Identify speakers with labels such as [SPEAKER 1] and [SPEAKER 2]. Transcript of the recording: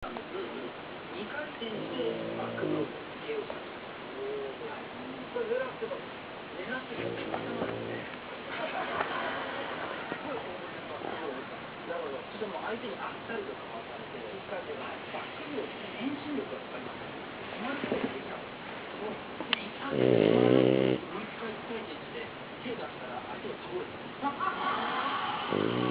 [SPEAKER 1] 2回転してバックブロークをつけようかと。これ狙ってます。狙ってる頭ですね。なるほど。ちょっともう相手にあっさりとかわされて、1回転がバックブロークで遠心力がかかります。止まることができた。で、1回転して、もう1回回転して、手出したら相手が倒れてる。